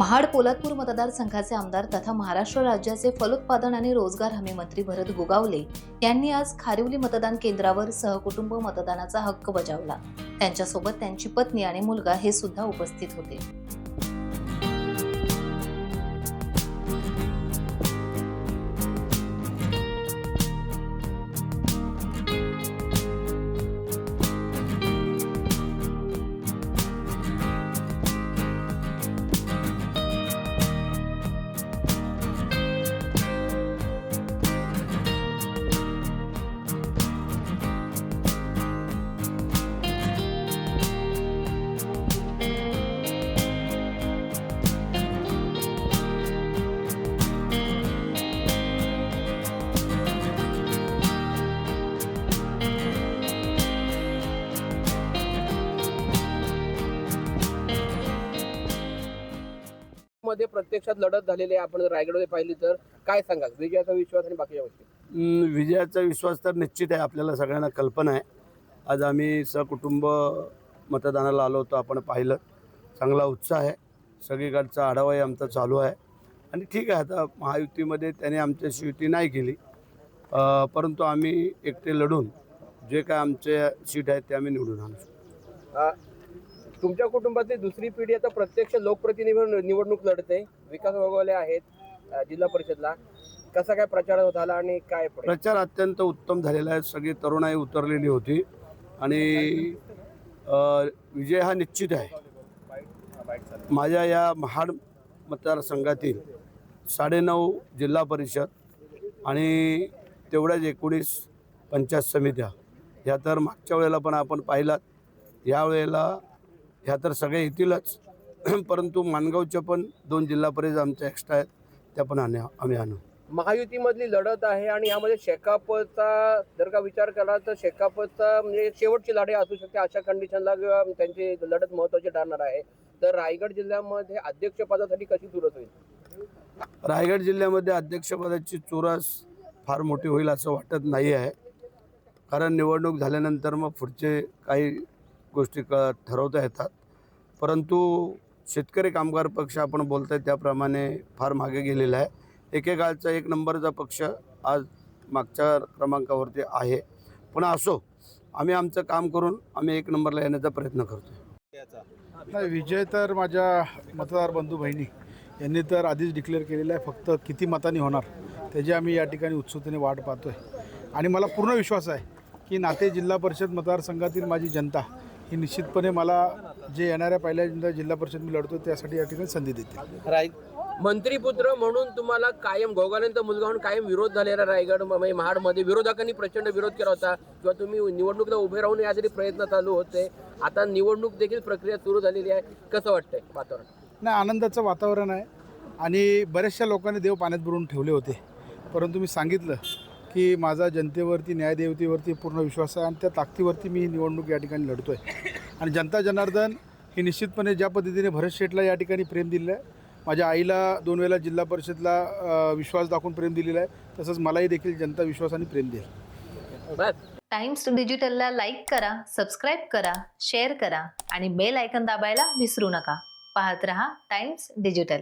महाड पोलादपूर मतदारसंघाचे आमदार तथा महाराष्ट्र राज्याचे फलोत्पादन आणि रोजगार हमी मंत्री भरत गोगावले यांनी आज खारिवली मतदान केंद्रावर सहकुटुंब मतदानाचा हक्क बजावला। त्यांच्यासोबत त्यांची पत्नी आणि मुलगा हे सुद्धा उपस्थित होते। मध्ये प्रत्यक्षात लढत झालेली आहे। आपण रायगडमध्ये पाहिली तर काय सांगाल विजयाचा विश्वास आणि बाकीच्या गोष्टी? विजयाचा विश्वास तर निश्चित आहे, आपल्याला सगळ्यांना कल्पना आहे। आज आम्ही सहकुटुंब मतदानाला आलो होतो, आपण पाहिलं चांगला उत्साह आहे, सगळीकडचा आढावाही आमचा चालू आहे आणि ठीक आहे। आता महायुतीमध्ये त्याने आमच्याशी युती नाही केली, परंतु आम्ही एकटे लढून जे काय आमचे सीट आहेत ते आम्ही निवडून आणू। तुमच्या कुटुंबातली दुसरी पिढी आता प्रत्यक्ष लोकप्रतिनिधी निवडणूक लढते। विकास गोगावले आहेत जिल्हा परिषदला, कसा काय प्रचार झाला आणि काय प्रचार अत्यंत उत्तम झालेला आहे। सगळी तरुणाई उतरलेली होती आणि विजय हा निश्चित आहे। माझ्या या महाड मतदारसंघातील 9.5 जिल्हा परिषद आणि तेवढ्याच 19 पंचायत समित्या ह्या तर मागच्या वेळेला पण आपण पाहिलात, यावेळेला ह्या तर सगळे येतीलच, परंतु माणगावच्या पण 2 जिल्हा परिषद आमच्या एक्स्ट्रा आहेत, त्या पण आम्ही आणू। महायुतीमधली लढत आहे आणि यामध्ये शेकापचा जर का विचार केला तर शेकापचा म्हणजे शेवटची लढाई असू शकते अशा कंडिशनला किंवा त्यांची लढत महत्त्वाची ठरणार आहे। तर रायगड जिल्ह्यामध्ये अध्यक्षपदासाठी कशी चुरस होईल? रायगड जिल्ह्यामध्ये अध्यक्षपदाची चुरस फार मोठी होईल असं वाटत नाही आहे, कारण निवडणूक झाल्यानंतर मग पुढचे काही गोष्टी ठरवता येतात, परंतु शेतकरी कामगार पक्ष आपण बोलताय त्याप्रमाणे फार मागे गेलेला आहे। एकेकाळचा 1 नंबरचा पक्ष आज मागच्या क्रमांकावरती आहे, पण असो आम्ही आमचं काम करून आम्ही 1 नंबरला येण्याचा प्रयत्न करतो। नाही, विजय तर माझ्या मतदार बंधू बहिणी यांनी तर आधीच डिक्लेअर केलेला आहे, फक्त किती मतांनी होणार त्याची आम्ही या ठिकाणी उत्सुकतेने वाट पाहतोय आणि मला पूर्ण विश्वास आहे की नाते जिल्हा परिषद मतदारसंघातील माझी जनता ही निश्चितपणे मला जे येणाऱ्या पहिल्या जिल्हा परिषद मी लढतो त्यासाठी या ठिकाणी संधी देते। मंत्रीपुत्र म्हणून तुम्हाला कायम गोगावलेंचा मुलगा म्हणून कायम विरोध झालेला रायगड महाडमध्ये विरोधकांनी प्रचंड विरोध केला होता किंवा तुम्ही निवडणुकीला उभे राहून यासाठी प्रयत्न चालू होते। आता निवडणूक देखील प्रक्रिया सुरू झालेली आहे, कसं वाटतंय वातावरण? नाही, आनंदाचं वातावरण आहे आणि बऱ्याचशा लोकांनी देव पाण्यात बुडवून ठेवले होते, परंतु मी सांगितलं की माझा जनतेवरती न्यायदेवतेवरती पूर्ण विश्वास आहे आणि त्या ताकदीवरती मी ही निवडणूक या ठिकाणी लढतो आहे आणि जनता जनार्दन ही निश्चितपणे ज्या पद्धतीने भरत शेठला या ठिकाणी प्रेम दिलं आहे, माझ्या आईला 2 वेळेला जिल्हा परिषदला विश्वास दाखवून प्रेम दिलेला आहे, तसंच मलाही देखील जनता विश्वासाने प्रेम देईल। टाइम्स डिजिटलला लाईक करा, सबस्क्राईब करा, शेअर करा आणि बेल आयकॉन दाबायला विसरू नका। पाहत रहा टाइम्स डिजिटल।